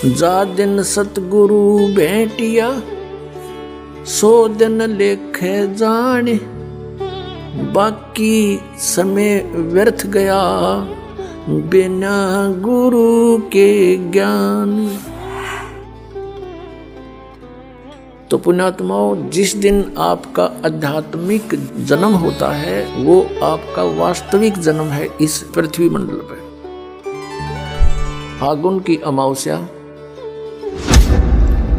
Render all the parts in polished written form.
जा दिन सतगुरु भेंटिया, 100 दिन लेखे जाने, बाकी समय व्यर्थ गया बिना गुरु के ज्ञान। तो पुण्यात्माओं, जिस दिन आपका आध्यात्मिक जन्म होता है वो आपका वास्तविक जन्म है इस पृथ्वी मंडल पर। फागुन की अमावस्या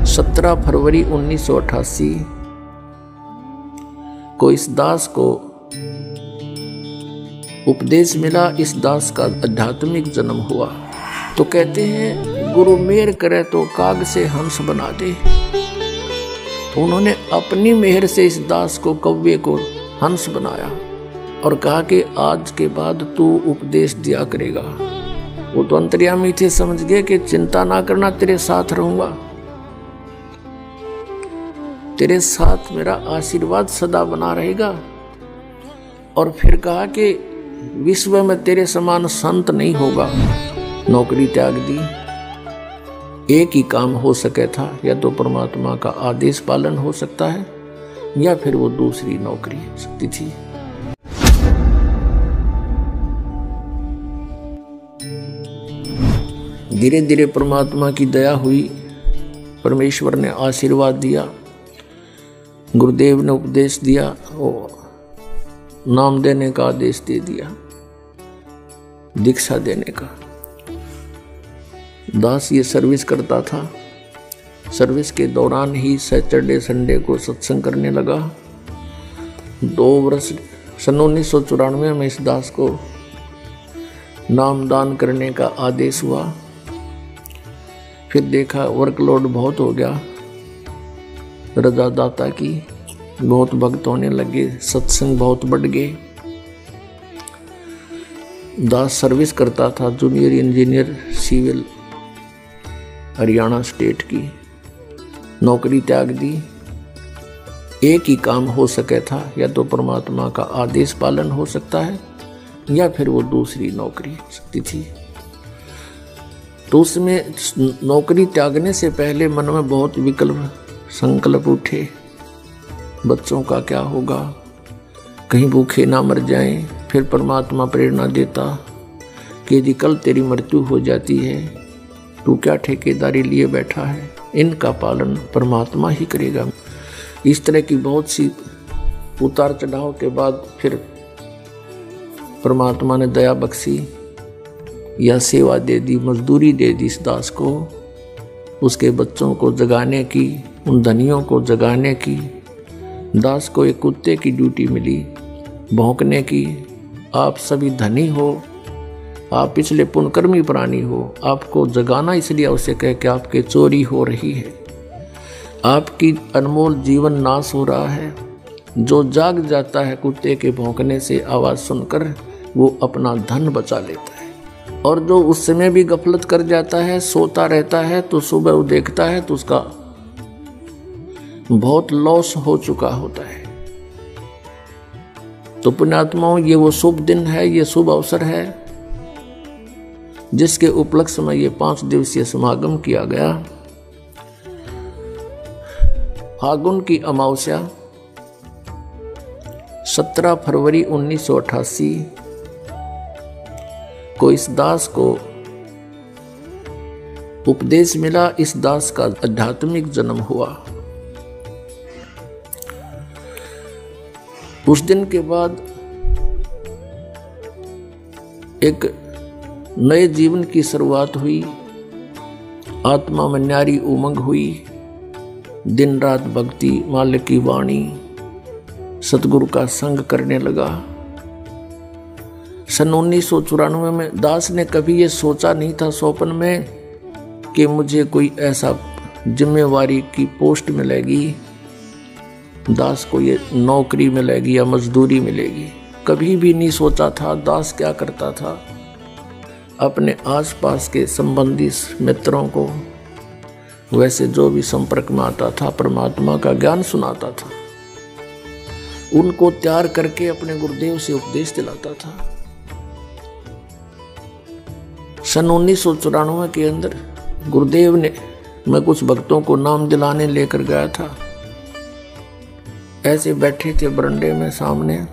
17 फरवरी 1988 को इस दास को उपदेश मिला, इस दास का आध्यात्मिक जन्म हुआ। तो कहते हैं गुरु मेहर करे तो काग से हंस बना दे। उन्होंने अपनी मेहर से इस दास को, कव्वे को हंस बनाया और कहा कि आज के बाद तू उपदेश दिया करेगा। वो तो अंतर्यामी थे, समझ गए कि चिंता ना करना, तेरे साथ रहूंगा, तेरे साथ मेरा आशीर्वाद सदा बना रहेगा। और फिर कहा कि विश्व में तेरे समान संत नहीं होगा। नौकरी त्याग दी। एक ही काम हो सके था, या तो परमात्मा का आदेश पालन हो सकता है या फिर वो दूसरी नौकरी हो सकती थी। धीरे धीरे परमात्मा की दया हुई, परमेश्वर ने आशीर्वाद दिया, गुरुदेव ने उपदेश दिया, नाम देने का आदेश दे दिया, दीक्षा देने का। दास ये सर्विस करता था। सर्विस के दौरान ही सैटरडे संडे को सत्संग करने लगा। 2 वर्ष सन 1994 में इस दास को नामदान करने का आदेश हुआ। फिर देखा वर्कलोड बहुत हो गया, रजा दाता की, बहुत भक्त होने लगे, सत्संग बहुत बढ़ गए। दास सर्विस करता था, junior engineer civil, Haryana state की। नौकरी त्याग दी। एक ही काम हो सके था, या तो परमात्मा का आदेश पालन हो सकता है या फिर वो दूसरी नौकरी हो सकती थी। तो उसमें नौकरी त्यागने से पहले मन में बहुत विकल्प संकल्प उठे। बच्चों का क्या होगा, कहीं भूखे ना मर जाएं। फिर परमात्मा प्रेरणा देता कि यदि कल तेरी मृत्यु हो जाती है, तू क्या ठेकेदारी लिए बैठा है, इनका पालन परमात्मा ही करेगा। इस तरह की बहुत सी उतार चढ़ाव के बाद फिर परमात्मा ने दया बख्शी, या सेवा दे दी, मजदूरी दे दी इस दास को, उसके बच्चों को जगाने की, उन धनियों को जगाने की। दास को एक कुत्ते की ड्यूटी मिली, भौंकने की। आप सभी धनी हो, आप पिछले पुण्यकर्मी प्राणी हो, आपको जगाना इसलिए आवश्यक है कि आपके चोरी हो रही है, आपकी अनमोल जीवन नाश हो रहा है। जो जाग जाता है कुत्ते के भौंकने से आवाज सुनकर, वो अपना धन बचा लेता है। और जो उस समय भी गफलत कर जाता है, सोता रहता है, तो सुबह वो देखता है तो उसका बहुत लॉस हो चुका होता है। तो पुण्यात्माओं, ये वो शुभ दिन है, ये शुभ अवसर है जिसके उपलक्ष्य में ये 5 दिवसीय समागम किया गया। फागुन की अमावस्या 17 फरवरी 1988 को इस दास को उपदेश मिला, इस दास का आध्यात्मिक जन्म हुआ। उस दिन के बाद एक नए जीवन की शुरुआत हुई। आत्मा में न्यारी उमंग हुई। दिन रात भक्ति, मालिक की वाणी, सतगुरु का संग करने लगा। सन 1994 में दास ने कभी ये सोचा नहीं था स्वप्न में कि मुझे कोई ऐसा जिम्मेवारी की पोस्ट मिलेगी, दास को ये नौकरी मिलेगी या मजदूरी मिलेगी। कभी भी नहीं सोचा था। दास क्या करता था, अपने आसपास के संबंधी मित्रों को, वैसे जो भी संपर्क में आता था, परमात्मा का ज्ञान सुनाता था, उनको तैयार करके अपने गुरुदेव से उपदेश दिलाता था। सन 1994 के अंदर गुरुदेव ने मैं कुछ भक्तों को नाम दिलाने लेकर गया था। ऐसे बैठे थे बरंडे में, सामने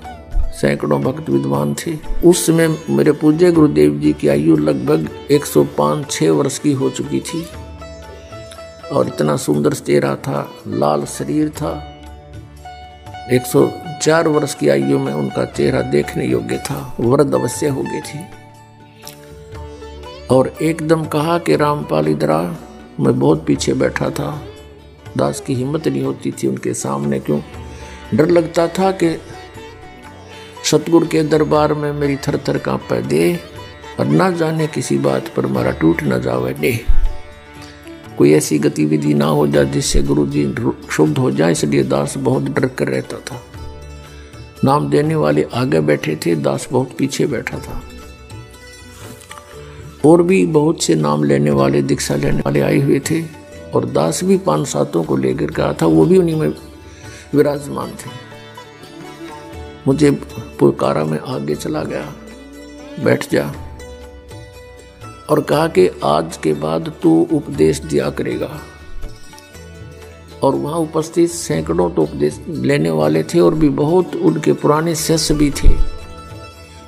सैकड़ों भक्त विद्वान थे। उस समय मेरे पूज्य गुरुदेव जी की आयु लगभग 105-6 वर्ष की हो चुकी थी और इतना सुंदर चेहरा था, लाल शरीर था। 104 वर्ष की आयु में उनका चेहरा देखने योग्य था, वृद्ध अवश्य हो गई थी। और एकदम कहा कि रामपाल इधर आ। मैं बहुत पीछे बैठा था, दास की हिम्मत नहीं होती थी उनके सामने, क्यों डर लगता था कि सतगुरु के दरबार में मेरी थर थर कांपे दे और ना जाने किसी बात पर मारा टूट न जावे दे, कोई ऐसी गतिविधि ना हो जाए जिससे गुरु जी क्षुब्ध हो जाए। इसलिए दास बहुत डर कर रहता था। नाम देने वाले आगे बैठे थे, दास बहुत पीछे बैठा था। और भी बहुत से नाम लेने वाले, दीक्षा लेने वाले आए हुए थे और दास भी 5-7 को लेकर गया था, वो भी उन्हीं में विराजमान थे। मुझे पुकारा में आगे चला गया, बैठ जा और कहा कि आज के बाद तू उपदेश दिया करेगा। और वहाँ उपस्थित सैकड़ों तो उपदेश लेने वाले थे और भी बहुत उनके पुराने शिष्य भी थे।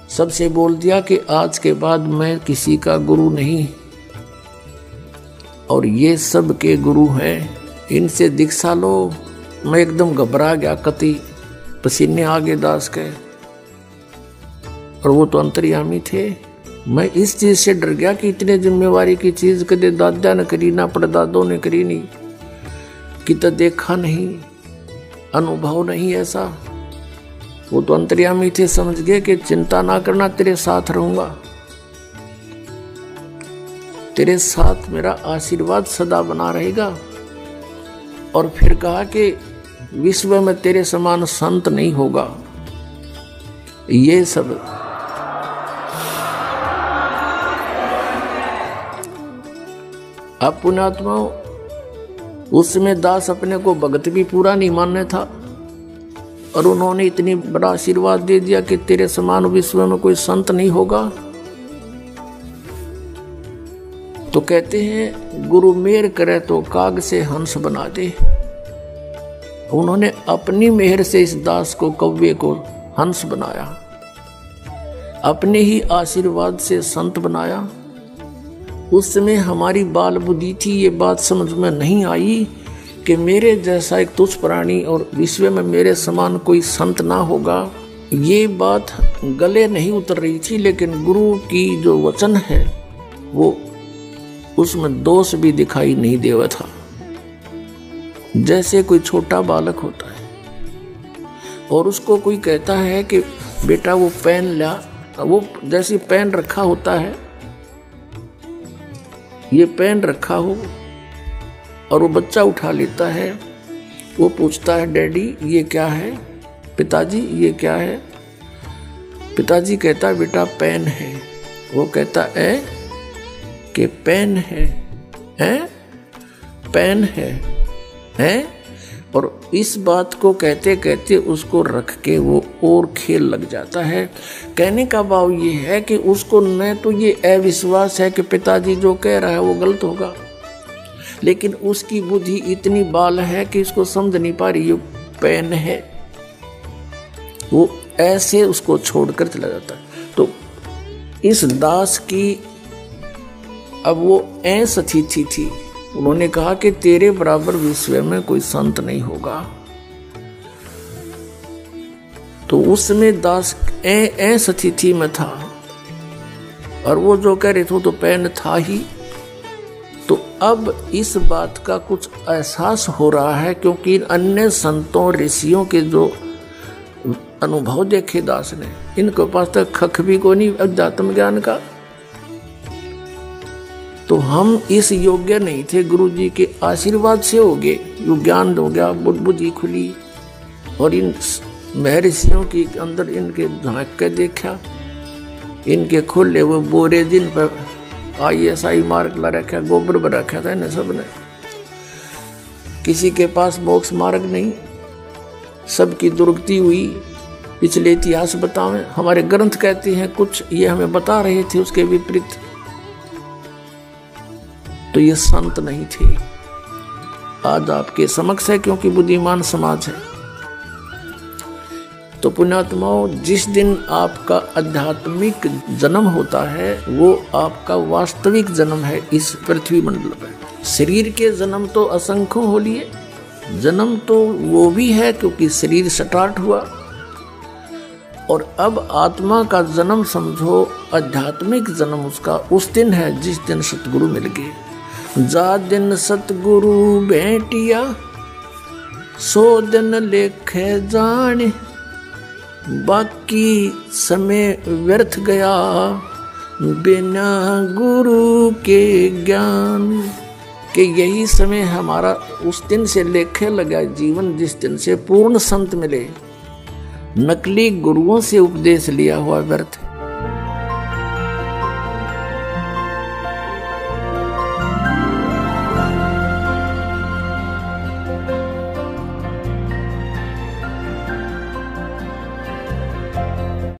सबसे बोल दिया कि आज के बाद मैं किसी का गुरु नहीं और ये सब के गुरु हैं, इनसे दीक्षा लो। मैं एकदम घबरा गया, कति पसीने आ गए दास के, और वो तो अंतर्यामी थे। मैं इस चीज से डर गया कि इतने जिम्मेवारी की चीज कदे दादा ने करी ना परदादों ने करी नहीं, कि तो देखा नहीं, अनुभव नहीं ऐसा। वो तो अंतर्यामी थे, समझ गए कि चिंता ना करना, तेरे साथ रहूंगा, तेरे साथ मेरा आशीर्वाद सदा बना रहेगा। और फिर कहा कि विश्व में तेरे समान संत नहीं होगा। ये सब अब पुण्यात्मा, उस समय दास अपने को भगत भी पूरा नहीं मानने था और उन्होंने इतनी बड़ा आशीर्वाद दे दिया कि तेरे समान विश्व में कोई संत नहीं होगा। तो कहते हैं गुरु मेहर करे तो काग से हंस बना दे। उन्होंने अपनी मेहर से इस दास को, कव्वे को हंस बनाया, अपने ही आशीर्वाद से संत बनाया। उस समय हमारी बाल बुद्धि थी, ये बात समझ में नहीं आई कि मेरे जैसा एक तुच्छ प्राणी और विश्व में मेरे समान कोई संत ना होगा। ये बात गले नहीं उतर रही थी, लेकिन गुरु की जो वचन है वो उसमें दोष भी दिखाई नहीं देवा था। जैसे कोई छोटा बालक होता है और उसको कोई कहता है कि बेटा वो पेन ला, वो जैसे पेन रखा होता है, ये पेन रखा हो और वो बच्चा उठा लेता है, वो पूछता है डैडी ये क्या है, पिताजी ये क्या है। पिताजी कहता है बेटा पेन है। वो कहता है कि पेन है, पेन है, और इस बात को कहते कहते उसको रख के वो और खेल लग जाता है। कहने का भाव ये है कि उसको न तो ये अविश्वास है कि पिताजी जो कह रहा है वो गलत होगा, लेकिन उसकी बुद्धि इतनी बाल है कि इसको समझ नहीं पा रही ये पेन है। वो ऐसे उसको छोड़कर चला जाता है। तो इस दास की अब वो ऐस स्थिति थी। उन्होंने कहा कि तेरे बराबर विश्व में कोई संत नहीं होगा। तो उस समय दास ऐस स्थिति में था और वो जो कह रहे थे तो पेन था ही। तो अब इस बात का कुछ एहसास हो रहा है, क्योंकि अन्य संतों ऋषियों के जो अनुभव देखे दास ने, इनके पास तक खख भी को नहीं अध्यात्म ज्ञान का। तो हम इस योग्य नहीं थे, गुरु जी के आशीर्वाद से हो गए, यो ज्ञान हो गया, बुद्धि खुली और इन महर्षियों के अंदर इनके झांक के देखा, इनके खुले वो बोरे जिन पर ISI मार्ग ला रखा, गोबर पर रखा था इन्हें सब ने। किसी के पास मोक्ष मार्ग नहीं, सबकी दुर्गति हुई। पिछले इतिहास बतावें, हमारे ग्रंथ कहते हैं कुछ, ये हमें बता रहे थे उसके विपरीत। तो ये संत नहीं थे। आज आपके समक्ष है क्योंकि बुद्धिमान समाज है। तो पुण्यात्माओं, जिस दिन आपका आध्यात्मिक जन्म होता है वो आपका वास्तविक जन्म है इस पृथ्वी मंडल पर। शरीर के जन्म तो असंख्यों हो लिए, जन्म तो वो भी है क्योंकि शरीर स्टार्ट हुआ, और अब आत्मा का जन्म समझो, आध्यात्मिक जन्म उसका उस दिन है जिस दिन सतगुरु मिल गए। जा दिन सतगुरु भेटिया सो दिन लेखे जाने, बाकी समय व्यर्थ गया बिना गुरु के ज्ञान। कि यही समय हमारा उस दिन से लेखे लगा जीवन जिस दिन से पूर्ण संत मिले। नकली गुरुओं से उपदेश लिया हुआ व्यर्थ है।